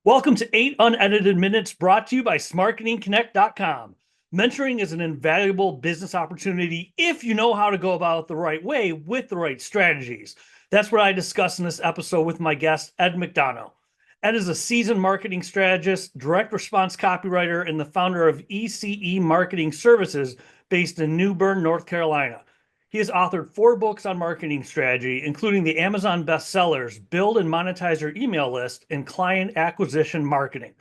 Welcome to 8 Unedited Minutes brought to you by smartmarketingconnect.com. Mentoring is an invaluable business opportunity if you know how to go about it the right way with the right strategies. That's what I discuss in this episode with my guest, Ed McDonough. Ed is a seasoned marketing strategist, direct response copywriter, and the founder of ECE Marketing Services based in New Bern, North Carolina. He has authored 4 books on marketing strategy, including the Amazon bestsellers Build and Monetize Your Email List and Client Acquisition Marketing.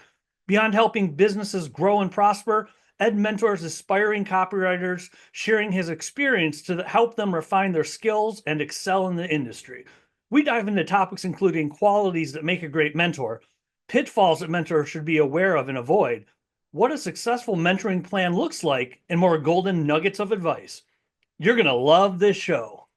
Beyond helping businesses grow and prosper, Ed mentors aspiring copywriters, sharing his experience to help them refine their skills and excel in the industry. We dive into topics including qualities that make a great mentor, pitfalls that mentors should be aware of and avoid, what a successful mentoring plan looks like, and more golden nuggets of advice. You're going to love this show.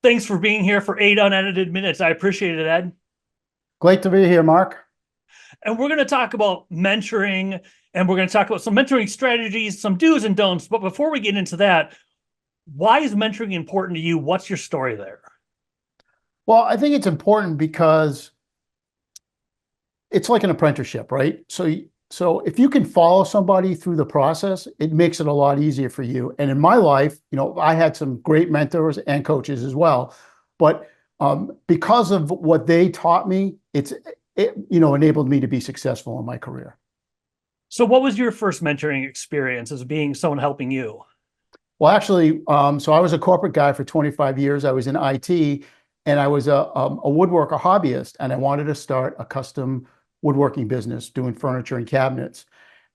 Thanks for being here for 8 Unedited Minutes. I appreciate it, Ed. Great to be here, Mark. And we're going to talk about mentoring, and we're going to talk about some mentoring strategies, some do's and don'ts. But before we get into that, why is mentoring important to you? What's your story there? Well, I think it's important because it's like an apprenticeship, right? So if you can follow somebody through the process, it makes it a lot easier for you. And in my life, I had some great mentors and coaches as well. But because of what they taught me, it enabled me to be successful in my career. So what was your first mentoring experience as being someone helping you? Well, actually, so I was a corporate guy for 25 years. I was in IT, and I was a woodworker hobbyist, and I wanted to start a custom woodworking business doing furniture and cabinets.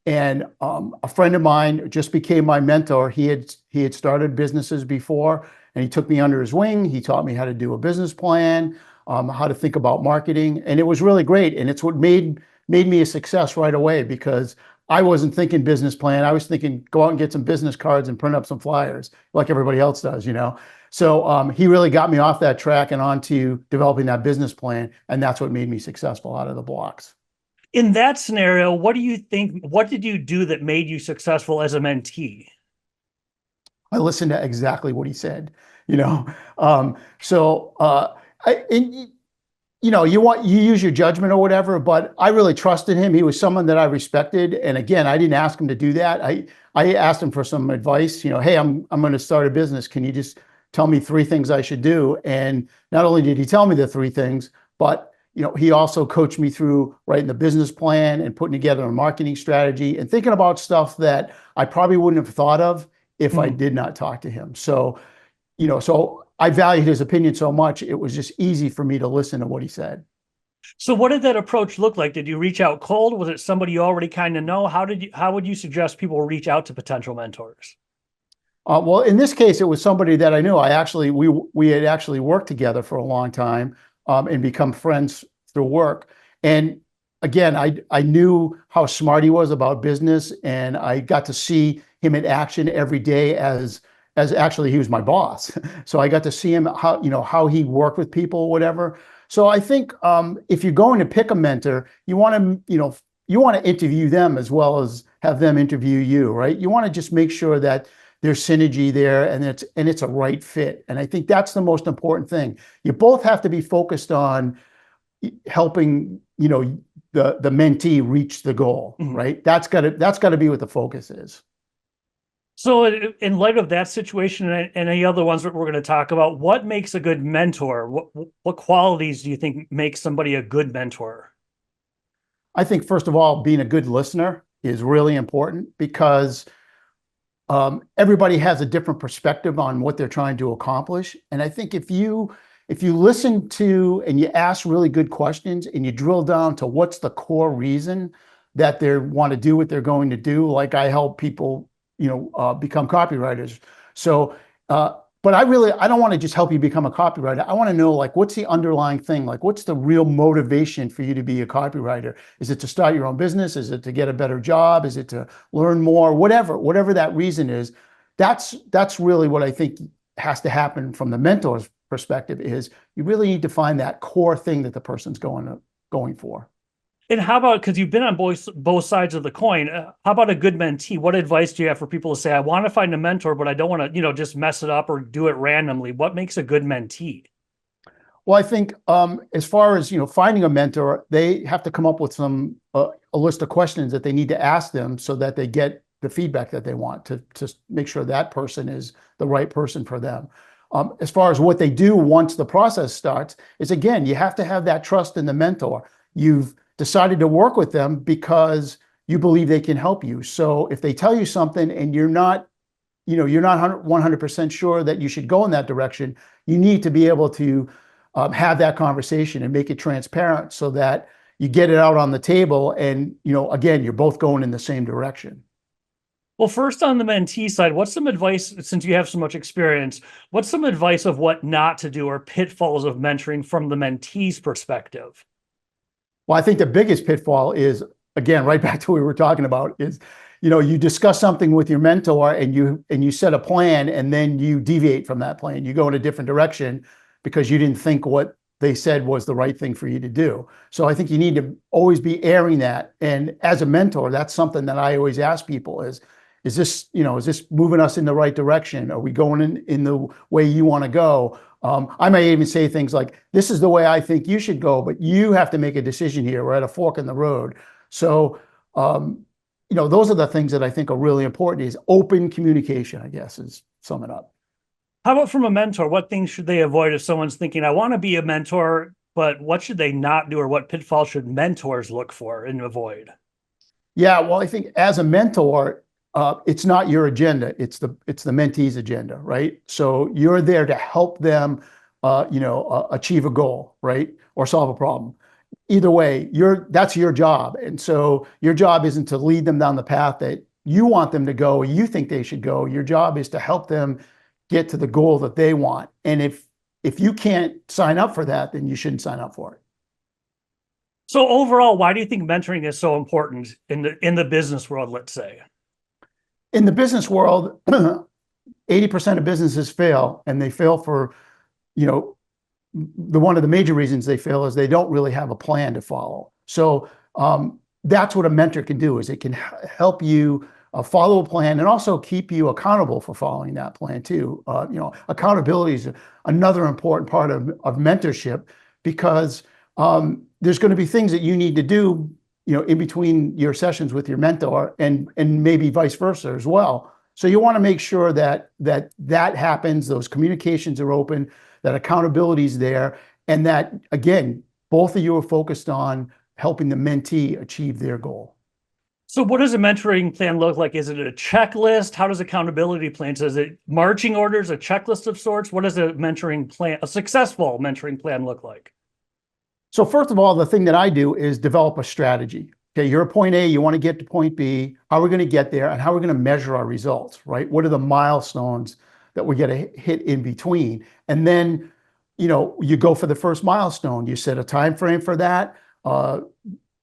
And a friend of mine just became my mentor. He had started businesses before, and he took me under his wing. He taught me how to do a business plan, how to think about marketing, and it was really great. And it's what made me a success right away, because I wasn't thinking business plan. I was thinking go out and get some business cards and print up some flyers like everybody else does, So he really got me off that track and onto developing that business plan, and that's what made me successful out of the blocks. In that scenario, what do you think? What did you do that made you successful as a mentee? I listened to exactly what he said, you know. Um, so you use your judgment or whatever, but I really trusted him. He was someone that I respected, and again, I didn't ask him to do that. I asked him for some advice. Hey, I'm going to start a business. Can you just tell me 3 things I should do? And not only did he tell me the 3 things, but he also coached me through writing the business plan and putting together a marketing strategy and thinking about stuff that I probably wouldn't have thought of if I did not talk to him. So I valued his opinion so much, it was just easy for me to listen to what he said. So what did that approach look like? Did you reach out cold? Was it somebody you already kind of know? How would you suggest people reach out to potential mentors? Well, in this case, it was somebody that I knew. We had actually worked together for a long time, and become friends through work. And again, I knew how smart he was about business, and I got to see him in action every day as actually he was my boss. So I got to see him how he worked with people or whatever. So I think if you're going to pick a mentor, you want to interview them as well as have them interview you, right? You want to just make sure that there's synergy there and it's a right fit. And I think that's the most important thing. You both have to be focused on helping, the mentee reach the goal, right? That's got to be what the focus is. So in light of that situation and any other ones that we're going to talk about, what makes a good mentor? What qualities do you think make somebody a good mentor? I think, first of all, being a good listener is really important, because everybody has a different perspective on what they're trying to accomplish. And I think if you listen to and you ask really good questions and you drill down to what's the core reason that they want to do what they're going to do, like I help people, become copywriters. So, but I don't want to just help you become a copywriter. I want to know, like, what's the underlying thing? Like, what's the real motivation for you to be a copywriter? Is it to start your own business? Is it to get a better job? Is it to learn more? Whatever that reason is, that's really what I think has to happen from the mentor's perspective. Is you really need to find that core thing that the person's going for. And how about, because you've been on both sides of the coin, how about a good mentee? What advice do you have for people to say, I want to find a mentor, but I don't want to, just mess it up or do it randomly? What makes a good mentee? Well, I think as far as finding a mentor, they have to come up with a list of questions that they need to ask them so that they get the feedback that they want to make sure that person is the right person for them. As far as what they do once the process starts, is again, you have to have that trust in the mentor. You've decided to work with them because you believe they can help you. So if they tell you something and you're not 100% sure that you should go in that direction, you need to be able to have that conversation and make it transparent so that you get it out on the table and, again, you're both going in the same direction. Well, first on the mentee side, what's some advice, since you have so much experience, what's some advice of what not to do or pitfalls of mentoring from the mentee's perspective? Well, I think the biggest pitfall is, again, right back to what we were talking about, is, you discuss something with your mentor and you set a plan and then you deviate from that plan. You go in a different direction because you didn't think what they said was the right thing for you to do. So I think you need to always be airing that. And as a mentor, that's something that I always ask people is this moving us in the right direction? Are we going in the way you want to go? I may even say things like, this is the way I think you should go, but you have to make a decision here. We're at a fork in the road. So, those are the things that I think are really important is open communication, I guess, is sum it up. How about from a mentor? What things should they avoid if someone's thinking, I want to be a mentor, but what should they not do, or what pitfalls should mentors look for and avoid? Yeah, well, I think as a mentor, it's not your agenda. It's the mentee's agenda, right? So you're there to help them, achieve a goal, right? Or solve a problem. Either way, that's your job. And so your job isn't to lead them down the path that you want them to go or you think they should go. Your job is to help them get to the goal that they want. And if you can't sign up for that, then you shouldn't sign up for it. So overall, why do you think mentoring is so important in the business world, let's say? In the business world, 80% of businesses fail, and they fail for, one of the major reasons they fail is they don't really have a plan to follow. So that's what a mentor can do, is it can help you follow a plan and also keep you accountable for following that plan too. Accountability is another important part of mentorship because there's going to be things that you need to do in between your sessions with your mentor and maybe vice versa as well. So you want to make sure that happens, those communications are open, that accountability is there, and that, again, both of you are focused on helping the mentee achieve their goal. So what does a mentoring plan look like? Is it a checklist? How does accountability plans? Is it marching orders, a checklist of sorts? What does a mentoring plan, a successful mentoring plan look like? So first of all, the thing that I do is develop a strategy. Okay, you're at point A, you want to get to point B, how are we going to get there, and how are we going to measure our results, right? What are the milestones that we get to hit in between? And then, you go for the first milestone. You set a time frame for that.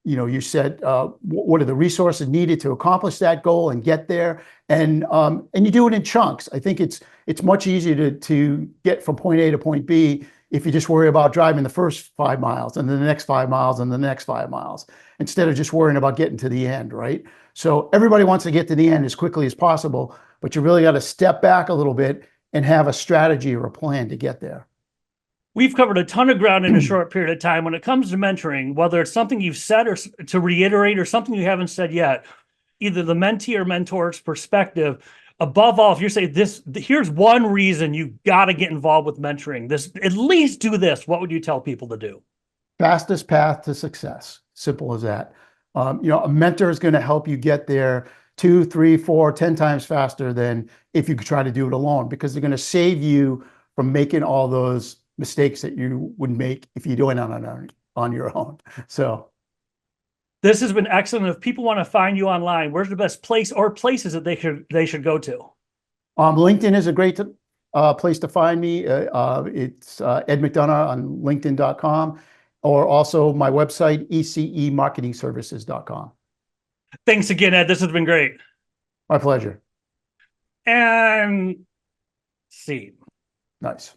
You set what are the resources needed to accomplish that goal and get there, and you do it in chunks. I think it's much easier to get from point A to point B if you just worry about driving the first 5 miles and then the next 5 miles and the next 5 miles, instead of just worrying about getting to the end, right? So everybody wants to get to the end as quickly as possible, but you really got to step back a little bit and have a strategy or a plan to get there. We've covered a ton of ground in a short period of time. When it comes to mentoring, whether it's something you've said or to reiterate or something you haven't said yet, either the mentee or mentor's perspective, above all, if you're saying this, here's one reason you got to get involved with mentoring, this, at least do this, what would you tell people to do? Fastest path to success. Simple as that. A mentor is going to help you get there 2, 3, 4, 10 times faster than if you could try to do it alone, because they're going to save you from making all those mistakes that you would make if you do it on your own. So this has been excellent. If people want to find you online, where's the best place or places that they should go to? LinkedIn is a great place to find me. It's Ed McDonough on linkedin.com, or also my website, ecemarketingservices.com. Thanks again, Ed. This has been great. My pleasure. And see. Nice.